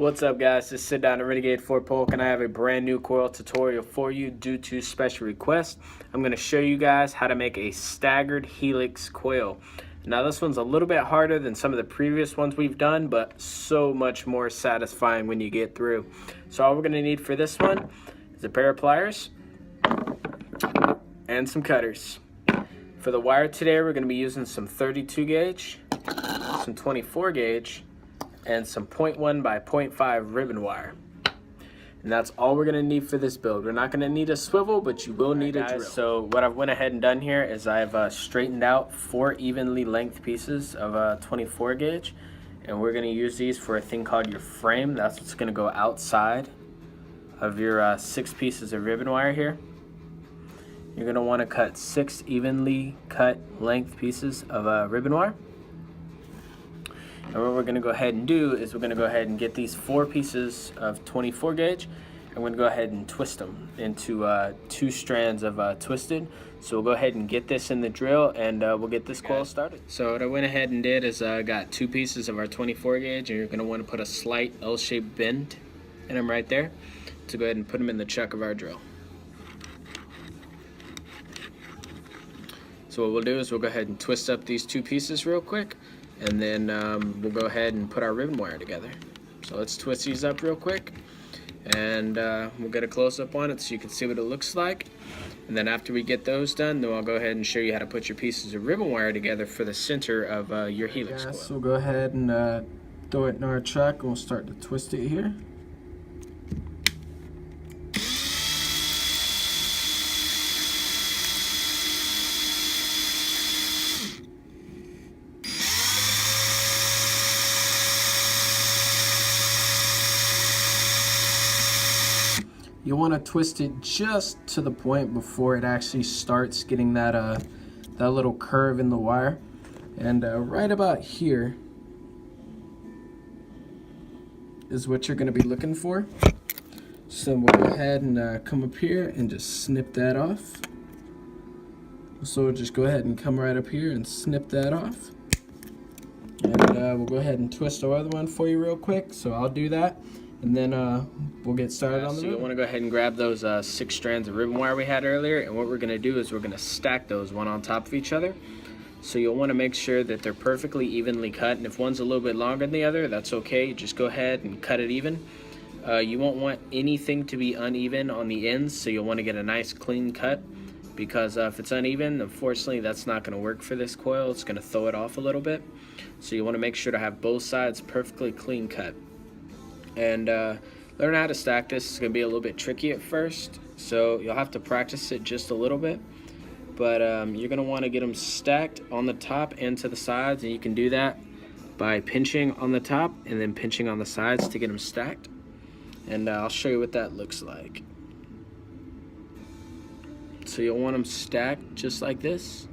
What's up, guys? This is Sit Down at Renegade Fort Polk, and I have a brand new coil tutorial for you due to special request. I'm going to show you guys how to make a staggered helix coil. Now this one's a little bit harder than some of the previous ones we've done, but so much more satisfying when you get through. So all we're going to need for this one is a pair of pliers and some cutters. For the wire today, we're going to be using some 32 gauge, some 24 gauge, and some 0.1 by 0.5 ribbon wire. And that's all we're gonna need for this build. We're not gonna need a swivel, but you will need a drill. So what I've went ahead and done here is I've straightened out 4 evenly length pieces of 24 gauge, and we're gonna use these for a thing called your frame. That's what's gonna go outside of your 6 pieces of ribbon wire here. You're gonna wanna cut 6 evenly cut length pieces of ribbon wire. And what we're going to go ahead and do is we're going to go ahead and get these 4 pieces of 24 gauge, and we're going to go ahead and twist them into 2 strands of twisted. So we'll go ahead and get this in the drill, and we'll get this coil started. So what I went ahead and did is I got 2 pieces of our 24 gauge, and you're going to want to put a slight L-shaped bend in them right there to go ahead and put them in the chuck of our drill. So what we'll do is we'll go ahead and twist up these 2 pieces real quick, and then we'll go ahead and put our ribbon wire together. So let's twist these up real quick, and we'll get a close-up on it so you can see what it looks like. And then after we get those done, then I'll go ahead and show you how to put your pieces of ribbon wire together for the center of your helix coil. So we'll go ahead and throw it in our chuck, and we'll start to twist it here. You want to twist it just to the point before it actually starts getting that that little curve in the wire, and right about here is what you're going to be looking for. So we'll go ahead and come up here and just snip that off. So we'll just go ahead and come right up here and snip that off, and we'll go ahead and twist our other one for you real quick. So I'll do that, and then we'll get started on the ribbon. So you want to go ahead and grab those 6 strands of ribbon wire we had earlier, and what we're going to do is we're going to stack those one on top of each other. So you'll want to make sure that they're perfectly evenly cut, and if one's a little bit longer than the other, that's okay. Just go ahead and cut it even. You won't want anything to be uneven on the ends, so you'll want to get a nice clean cut, because if it's uneven, unfortunately that's not going to work for this coil. It's going to throw it off a little bit. So you want to make sure to have both sides perfectly clean cut. And learn how to stack this is going to be a little bit tricky at first, so you'll have to practice it just a little bit. But you're going to want to get them stacked on the top and to the sides, and you can do that by pinching on the top and then pinching on the sides to get them stacked. And I'll show you what that looks like. So you'll want them stacked just like this.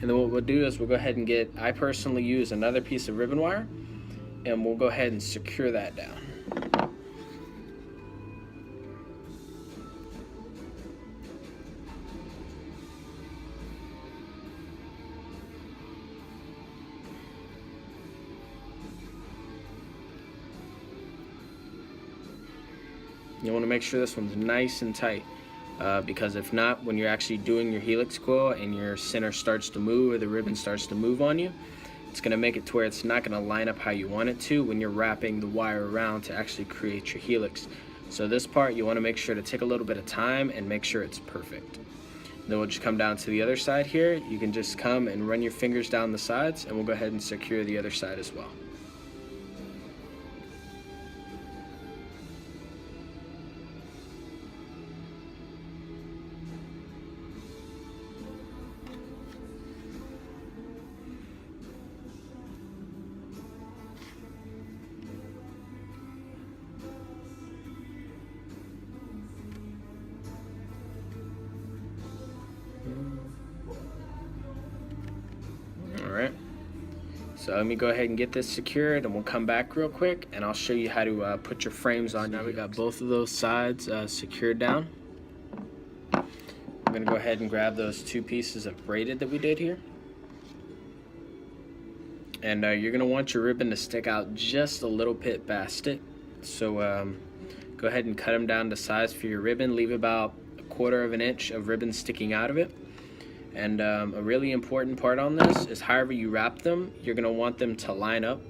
And then what we'll do is we'll go ahead and I personally use another piece of ribbon wire, and we'll go ahead and secure that down. You want to make sure this one's nice and tight. Because if not, when you're actually doing your helix coil and your center starts to move or the ribbon starts to move on you, it's going to make it to where it's not going to line up how you want it to when you're wrapping the wire around to actually create your helix. So this part you want to make sure to take a little bit of time and make sure it's perfect. Then we'll just come down to the other side here. You can just come and run your fingers down the sides, and we'll go ahead and secure the other side as well. Alright, so let me go ahead and get this secured, and we'll come back real quick and I'll show you how to put your frames on. Now we got both of those sides secured down. I'm going to go ahead and grab those 2 pieces of braided that we did here. And you're gonna want your ribbon to stick out just a little bit past it. So go ahead and cut them down to size for your ribbon. Leave about 1/4 of an inch of ribbon sticking out of it. And a really important part on this is however you wrap them, you're gonna want them to line up.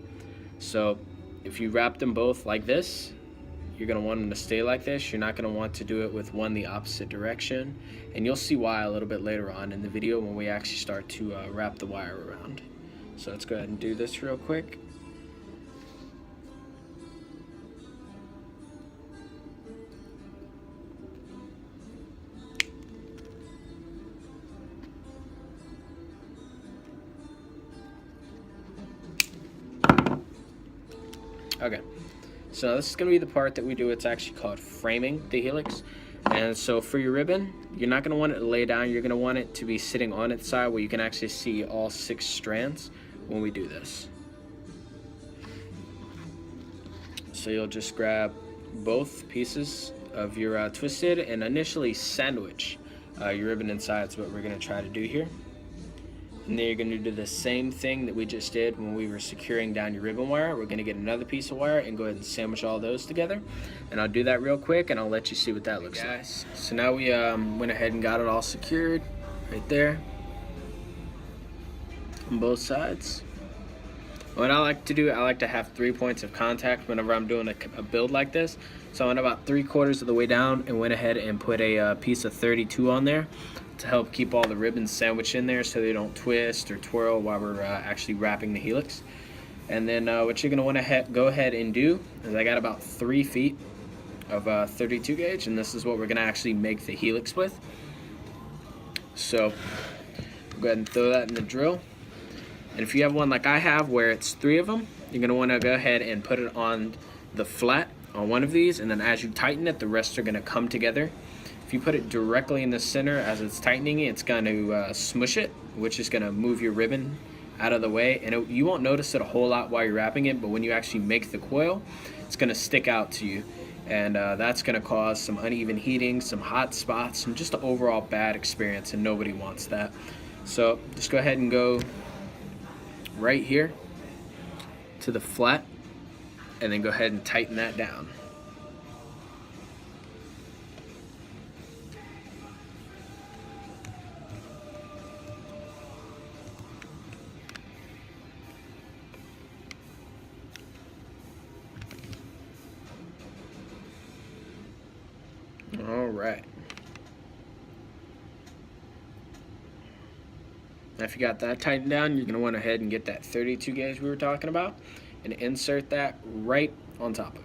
So if you wrap them both like this, you're gonna want them to stay like this. You're not gonna want to do it with one the opposite direction. And you'll see why a little bit later on in the video when we actually start to wrap the wire around. So let's go ahead and do this real quick. Okay, so this is going to be the part that we do. It's actually called framing the Helix. And so for your ribbon, you're not going to want it to lay down. You're going to want it to be sitting on its side where you can actually see all 6 strands when we do this. So you'll just grab both pieces of your twisted and initially sandwich your ribbon inside. Is what we're going to try to do here. And then you're going to do the same thing that we just did when we were securing down your ribbon wire. We're going to get another piece of wire and go ahead and sandwich all those together. And I'll do that real quick and I'll let you see what that looks like. So now we went ahead and got it all secured right there on both sides. What I like to do, I like to have 3 points of contact whenever I'm doing a build like this. So I went about 3/4 of the way down and went ahead and put a piece of 32 on there to help keep all the ribbons sandwiched in there so they don't twist or twirl while we're actually wrapping the Helix. And then what you're going to want to go ahead and do is I got about 3 feet of 32 gauge, and this is what we're going to actually make the Helix with. So go ahead and throw that in the drill. And if you have one like I have where it's 3 of them, you're going to want to go ahead and put it on the flat on one of these, and then as you tighten it, the rest are going to come together. If you put it directly in the center as it's tightening, it's going to smush it, which is going to move your ribbon out of the way. And you won't notice it a whole lot while you're wrapping it, but when you actually make the coil, it's going to stick out to you. And that's going to cause some uneven heating, some hot spots, and just an overall bad experience, and nobody wants that. So just go ahead and go right here to the flat, and then go ahead and tighten that down. All right. Now if you got that tightened down, you're going to want to head and get that 32 gauge we were talking about and insert that right on top of it.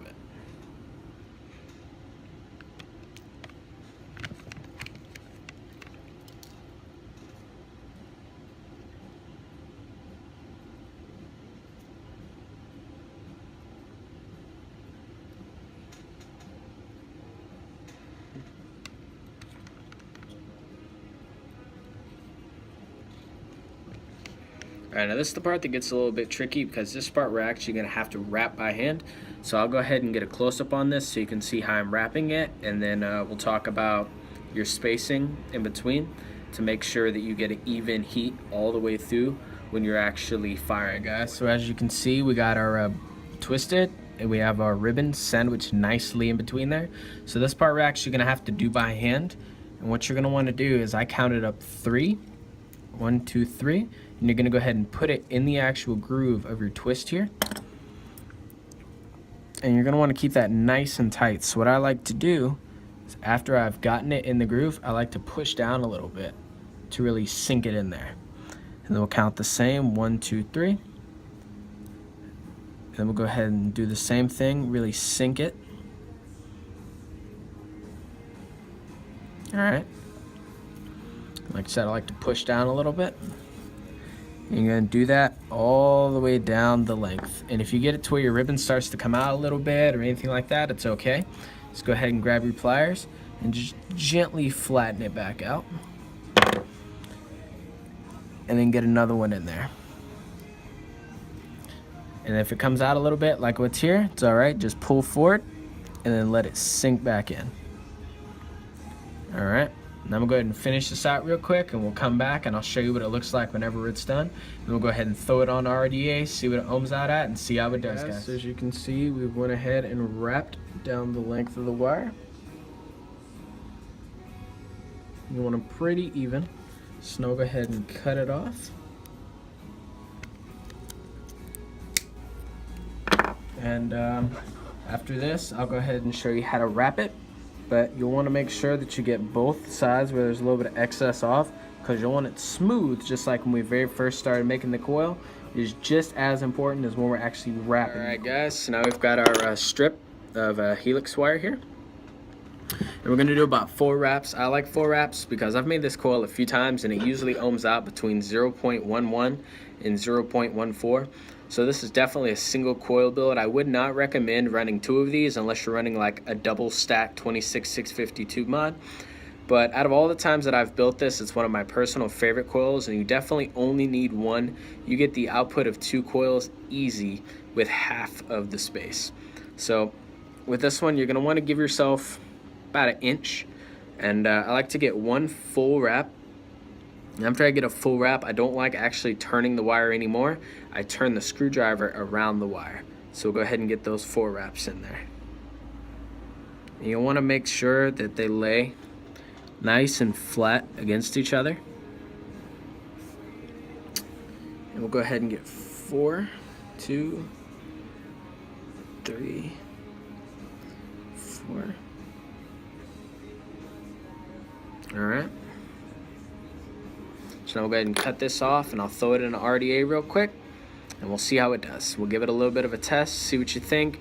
Alright, now this is the part that gets a little bit tricky because this part we're actually going to have to wrap by hand. So I'll go ahead and get a close-up on this so you can see how I'm wrapping it, and then we'll talk about your spacing in between to make sure that you get an even heat all the way through when you're actually firing, guys. So as you can see, we got our twisted, and we have our ribbon sandwiched nicely in between there. So this part we're actually going to have to do by hand, and what you're going to want to do is I counted up 3. 1, 2, 3, and you're going to go ahead and put it in the actual groove of your twist here, and you're going to want to keep that nice and tight. So what I like to do is after I've gotten it in the groove, I like to push down a little bit to really sink it in there, and then we'll count the same 1, 2, 3, and then we'll go ahead and do the same thing, really sink it. All right. Like I said, I like to push down a little bit. And you're going to do that all the way down the length. And if you get it to where your ribbon starts to come out a little bit or anything like that, it's okay. Just go ahead and grab your pliers and just gently flatten it back out. And then get another one in there. And if it comes out a little bit like what's here, it's all right. Just pull forward and then let it sink back in. All right. And I'm gonna go ahead and finish this out real quick, and we'll come back and I'll show you what it looks like whenever it's done. And we'll go ahead and throw it on RDA, see what it ohms out at, and see how it does, guys. So as you can see, we went ahead and wrapped down the length of the wire. You want them pretty even, so now go ahead and cut it off. And after this, I'll go ahead and show you how to wrap it. But you'll want to make sure that you get both sides where there's a little bit of excess off, because you'll want it smooth, just like when we very first started making the coil. Is just as important as when we're actually wrapping. All right, guys, so now we've got our strip of Helix wire here. And we're gonna do about 4 wraps. I like 4 wraps because I've made this coil a few times and it usually ohms out between 0.11 and 0.14. So this is definitely a single coil build. I would not recommend running 2 of these unless you're running like a double stack 26650 tube mod. But out of all the times that I've built this, it's one of my personal favorite coils, and you definitely only need 1. You get the output of 2 coils easy with half of the space. So with this one, you're gonna wanna give yourself about 1 inch, and I like to get 1 full wrap. And after I get a full wrap, I don't like actually turning the wire anymore. I turn the screwdriver around the wire. So we'll go ahead and get those 4 wraps in there. And you'll want to make sure that they lay nice and flat against each other. And we'll go ahead and get 4, 2, 3, 4. All right. So now we'll go ahead and cut this off, and I'll throw it in an RDA real quick, and we'll see how it does. We'll give it a little bit of a test, see what you think.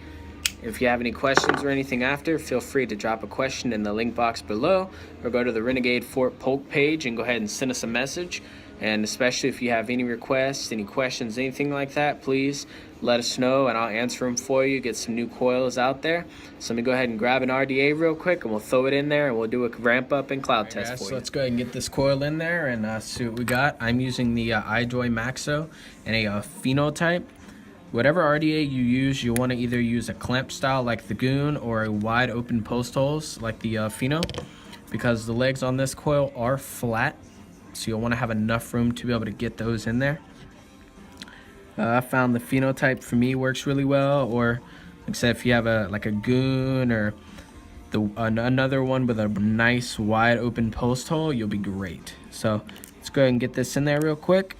If you have any questions or anything after, feel free to drop a question in the link box below, or go to the Renegade Fort Polk page and go ahead and send us a message. And especially if you have any requests, any questions, anything like that, please let us know and I'll answer them for you, get some new coils out there. So let me go ahead and grab an RDA real quick and we'll throw it in there and we'll do a ramp up and cloud test for you. So let's go ahead and get this coil in there and see what we got. I'm using the iJoy Maxo and a phenotype. Whatever RDA you use, you'll want to either use a clamp style like the Goon or a wide open post holes like the Pheno, because the legs on this coil are flat. So you'll want to have enough room to be able to get those in there. I found the phenotype for me works really well, or like I said, if you have a Goon or another one with a nice wide open post hole, you'll be great. So let's go ahead and get this in there real quick,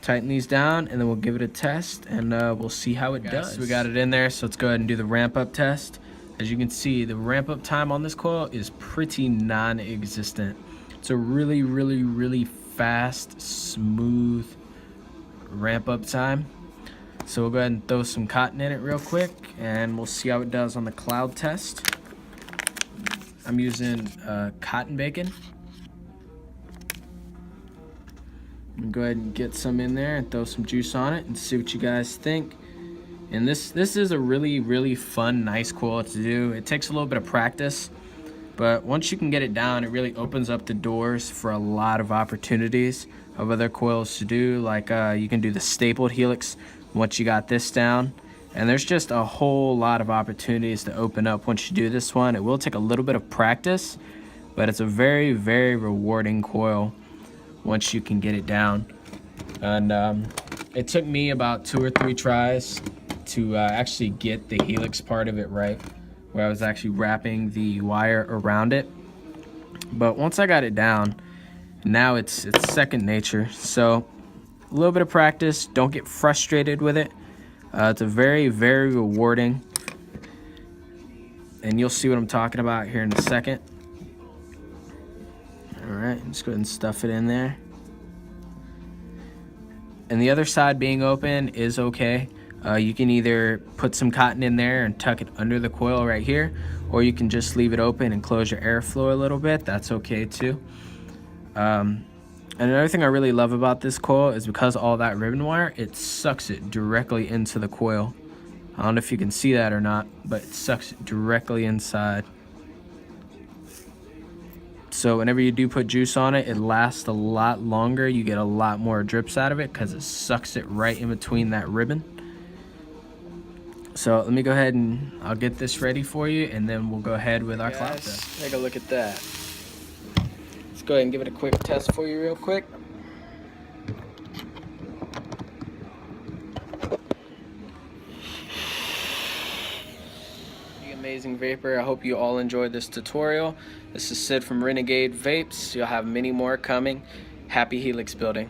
tighten these down, and then we'll give it a test and we'll see how it does. So we got it in there, so let's go ahead and do the ramp up test. As you can see, the ramp up time on this coil is pretty non-existent. It's a really, really, really fast, smooth ramp up time. So we'll go ahead and throw some cotton in it real quick and we'll see how it does on the cloud test. I'm using cotton bacon. Go ahead and get some in there and throw some juice on it and see what you guys think. And this is a really, really fun, nice coil to do. It takes a little bit of practice, but once you can get it down, it really opens up the doors for a lot of opportunities of other coils to do. Like you can do the stapled Helix once you got this down. And there's just a whole lot of opportunities to open up once you do this one. It will take a little bit of practice, but it's a very, very rewarding coil once you can get it down. And it took me about 2 or 3 tries to actually get the Helix part of it right, where I was actually wrapping the wire around it. But once I got it down, now it's second nature. So a little bit of practice, don't get frustrated with it. It's a very, very rewarding, and you'll see what I'm talking about here in a second. All right, just go ahead and stuff it in there. And the other side being open is okay. You can either put some cotton in there and tuck it under the coil right here, or you can just leave it open and close your airflow a little bit. That's okay too. And another thing I really love about this coil is because all that ribbon wire, it sucks it directly into the coil. I don't know if you can see that or not, but it sucks it directly inside. So whenever you do put juice on it, it lasts a lot longer. You get a lot more drips out of it because it sucks it right in between that ribbon. So let me go ahead and I'll get this ready for you, and then we'll go ahead with our cloud test. Take a look at that. go ahead and give it a quick test for you real quick. Amazing vapor. I hope you all enjoyed this tutorial. This is Sid from Renegade Vapes. You'll have many more coming. Happy Helix building.